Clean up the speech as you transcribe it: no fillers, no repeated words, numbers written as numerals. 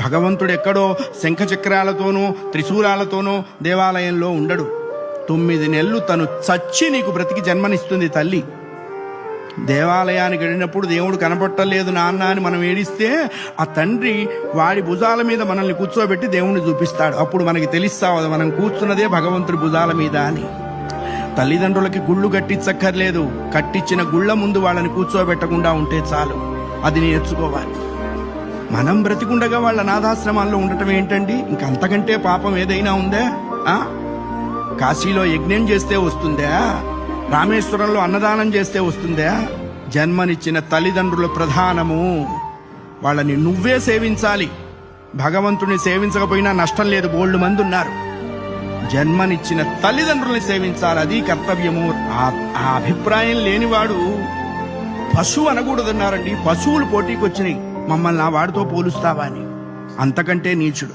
భగవంతుడు ఎక్కడో శంఖచక్రాలతోనూ త్రిశూలాలతోనూ దేవాలయంలో ఉండడు. 9 నెలలు తను చచ్చి నీకు బ్రతికి జన్మనిస్తుంది తల్లి. దేవాలయానికి వెళ్ళినప్పుడు దేవుడు కనపట్టలేదు నాన్న అని మనం ఏడిస్తే ఆ తండ్రి వాడి భుజాల మీద మనల్ని కూర్చోబెట్టి దేవుణ్ణి చూపిస్తాడు. అప్పుడు మనకి తెలుస్తావు మనం కూర్చున్నదే భగవంతుడి భుజాల మీద అని. తల్లిదండ్రులకి గుళ్ళు కట్టించక్కర్లేదు, కట్టించిన గుళ్ళ ముందు వాళ్ళని కూర్చోబెట్టకుండా ఉంటే చాలు. అది నేర్చుకోవాలి. మనం బ్రతికుండగా వాళ్ళ అనాథాశ్రమాల్లో ఉండటం ఏంటండి? ఇంకంతకంటే పాపం ఏదైనా ఉందా? కాశీలో యజ్ఞం చేస్తే వస్తుందా? రామేశ్వరంలో అన్నదానం చేస్తే వస్తుందా? జన్మనిచ్చిన తల్లిదండ్రుల ప్రధానము. వాళ్ళని నువ్వే సేవించాలి. భగవంతుని సేవించకపోయినా నష్టం లేదు, బోల్డు మంది ఉన్నారు. జన్మనిచ్చిన తల్లిదండ్రుల్ని సేవించాలి, అది కర్తవ్యము. ఆ అభిప్రాయం లేనివాడు పశువు అనకూడదన్నారండి. పశువులు పోటీకి వచ్చినాయి, మమ్మల్ని ఆ వాడితో పోలుస్తావా అని. అంతకంటే నీచుడు.